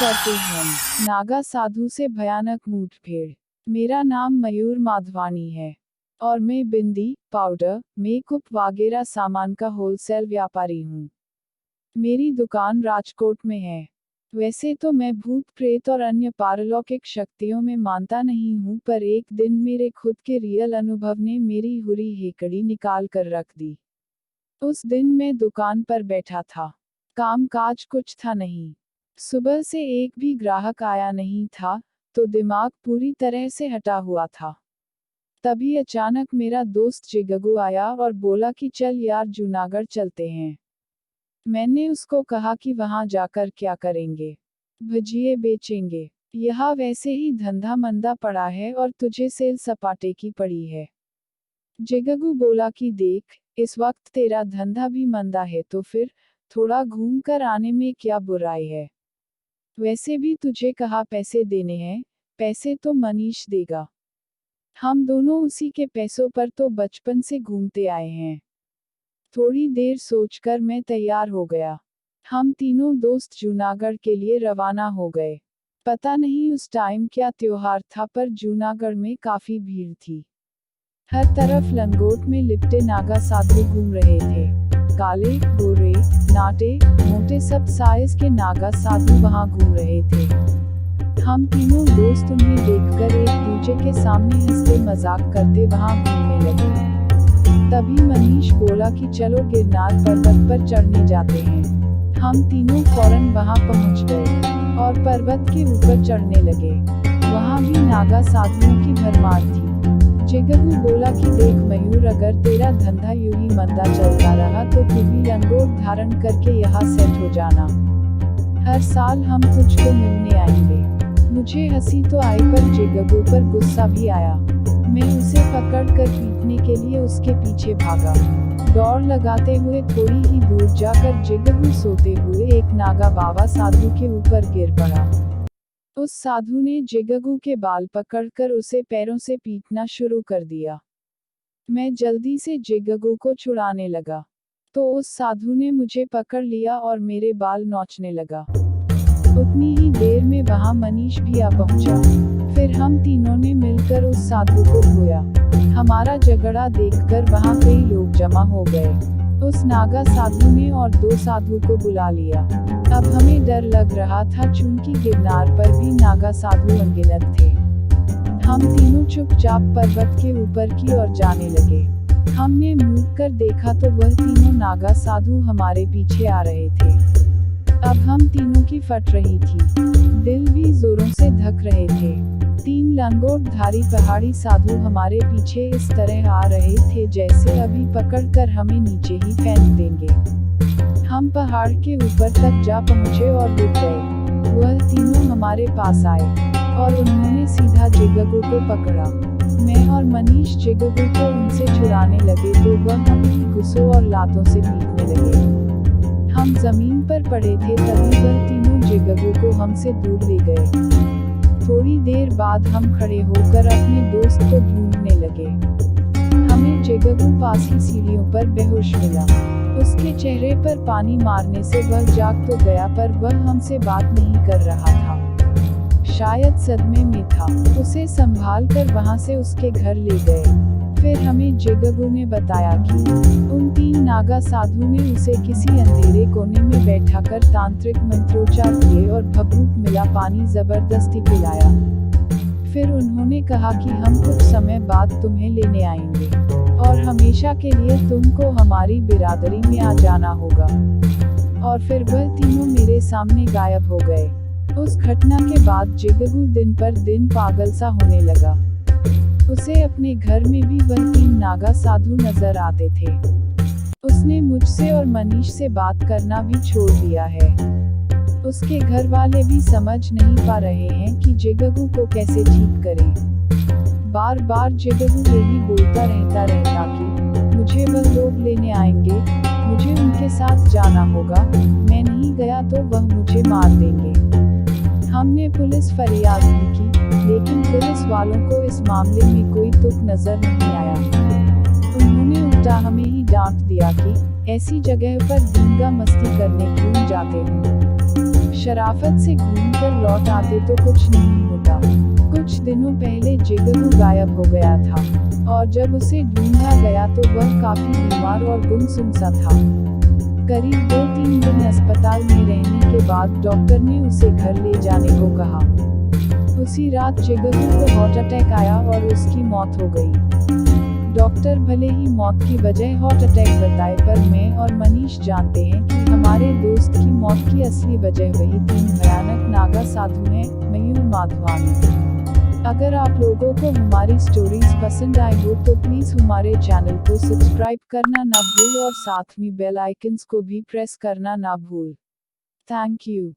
करते हैं। नागा साधु से भयानक मुठभेड़। मेरा नाम मयूर माधवानी है और मैं बिंदी, पाउडर, मेकअप वगैरह सामान का होलसेल व्यापारी हूँ। मेरी दुकान राजकोट में है। वैसे तो मैं भूत प्रेत और अन्य पारलौकिक शक्तियों में मानता नहीं हूँ, पर एक दिन मेरे खुद के रियल अनुभव ने मेरी हुरी हेकड़ी निकाल कर रख दी। उस दिन मैं दुकान पर बैठा था। काम काज कुछ था नहीं। सुबह से एक भी ग्राहक आया नहीं था, तो दिमाग पूरी तरह से हटा हुआ था। तभी अचानक मेरा दोस्त जिगगू आया और बोला कि चल यार जूनागढ़ चलते हैं। मैंने उसको कहा कि वहां जाकर क्या करेंगे? भजिए बेचेंगे। यहाँ वैसे ही धंधा मंदा पड़ा है और तुझे सेल सपाटे की पड़ी है। जिगगू बोला कि देख, इस वक्त तेरा धंधा भी मंदा है तो फिर थोड़ा घूम कर आने में क्या बुराई है? वैसे भी तुझे कहाँ पैसे देने हैं, पैसे तो मनीष देगा। हम दोनों उसी के पैसों पर तो बचपन से घूमते आए हैं। थोड़ी देर सोचकर मैं तैयार हो गया। हम तीनों दोस्त जूनागढ़ के लिए रवाना हो गए। पता नहीं उस टाइम क्या त्योहार था, पर जूनागढ़ में काफी भीड़ थी। हर तरफ लंगोट में लिपटे नागा साधु घूम रहे थे। काले, गोरे, नाटे, मोटे सब साइज के नागा साधु वहां घूम रहे थे। हम तीनों दोस्त उन्हें देखकर एक दूसरे के सामने हंसते मजाक करते वहां घूमने लगे। तभी मनीष बोला कि चलो गिरनार पर्वत पर चढ़ने जाते हैं। हम तीनों फौरन वहां पहुंच गए और पर्वत के ऊपर चढ़ने लगे। वहां भी नागा साधुओं की भरमार थी। जिगगू बोला कि देख मयूर, अगर तेरा धंधा यूं ही मंदा चलता रहा तो तू भी लंगोट धारण करके यहाँ सेट हो जाना। हर साल हम तुझको मिलने आएंगे। मुझे हंसी तो आई, पर जिगगू पर गुस्सा भी आया। मैं उसे पकड़कर पीटने के लिए उसके पीछे भागा। दौड़ लगाते हुए थोड़ी ही दूर जाकर जिगगू सोते हुए एक नागा बाबा साधु के ऊपर गिर पड़ा। उस साधु ने जिगगू के बाल पकड़कर उसे पैरों से पीटना शुरू कर दिया। मैं जल्दी से जिगगू को छुड़ाने लगा, तो उस साधु ने मुझे पकड़ लिया और मेरे बाल नोचने लगा। उतनी ही देर में वहां मनीष भी आ पहुंचा। फिर हम तीनों ने मिलकर उस साधु को धोया। हमारा झगड़ा देखकर वहां कई लोग जमा हो गए। उस नागा साधु ने और दो साधु को बुला लिया। अब हमें डर लग रहा था, चूंकि गिरनार पर भी नागा साधु अनगिनत थे। हम तीनों चुपचाप पर्वत के ऊपर की ओर जाने लगे। हमने मुड़ कर देखा तो वह तीनों नागा साधु हमारे पीछे आ रहे थे। अब हम तीनों की फट रही थी, दिल भी जोरों से धक रहे थे। 3 लंगोटधारी पहाड़ी साधु हमारे पीछे इस तरह आ रहे थे जैसे अभी पकड़कर हमें नीचे ही फेंक देंगे। हम पहाड़ के ऊपर तक जा पहुंचे और रुक गए। वह तीनों हमारे पास आए और उन्होंने सीधा जिगगू को पकड़ा। मैं और मनीष जिगगू को उनसे छुड़ाने लगे तो वह हमें घुसों और लातों से पीटने लगे। हम जमीन पर पड़े थे, तभी वह तीनों जिगगू को हमसे दूर ले गए। थोड़ी देर बाद हम खड़े होकर अपने दोस्त को ढूंढने लगे। हमें जिगगू पास ही सीढ़ियों पर बेहोश मिला। उसके चेहरे पर पानी मारने से वह जाग तो गया, पर वह हमसे बात नहीं कर रहा था। शायद सदमे में था। उसे संभाल कर वहां से उसके घर ले गए। फिर हमें जिगगू ने बताया कि उन 3 नागा साधु ने उसे किसी अंधेरे कोने में बैठाकर तांत्रिक मंत्रोच्चार किए और भभूत मिला पानी जबरदस्ती पिलाया। फिर उन्होंने कहा कि हम कुछ समय बाद तुम्हें लेने आएंगे और हमेशा के लिए तुमको हमारी बिरादरी में आ जाना होगा। और फिर वह तीनों मेरे सामने गायब हो गए। उस घटना के बाद जिगगू दिन पर दिन पागल सा होने लगा। उसे अपने घर में भी वह 3 नागा साधु नजर आते थे। उसने मुझसे और मनीष से बात करना भी छोड़ दिया है। उसके घर वाले भी समझ नहीं पा रहे हैं कि जिगगू को कैसे ठीक करें। बार बार जिगगू यही बोलता रहता कि मुझे वह लोग लेने आएंगे, मुझे उनके साथ जाना होगा, मैं नहीं गया तो वह मुझे मार देंगे। हमने पुलिस फरियाद भी की, लेकिन पुलिस वालों को इस मामले में कोई तुक नजर नहीं आया। उन्होंने उल्टा हमें ही डांट दिया कि ऐसी जगह पर दंगा मस्ती करने क्यों जाते हो। शराफत से घूमकर लौट आते तो कुछ नहीं होता। कुछ दिनों पहले जिगरू गायब हो गया था, और जब उसे ढूंढा गया तो वह काफी बीमार और गुमसुम सा था। करीब 2-3 दिन अस्पताल में रहने के बाद डॉक्टर ने उसे घर ले जाने को कहा। उसी रात जिगरू को हार्ट अटैक आया और उसकी मौत हो गई। डॉक्टर भले ही मौत की वजह हार्ट अटैक बताए, पर मैं और मनीष जानते हैं कि हमारे दोस्त की मौत की असली वजह वही 3 भयानक नागा साधु हैं, मयूर माधवानी। अगर आप लोगों को हमारी स्टोरीज पसंद आई हो तो प्लीज हमारे चैनल को सब्सक्राइब करना ना भूल और साथ में बेल आइकन्स को भी प्रेस करना ना भूल। Thank you.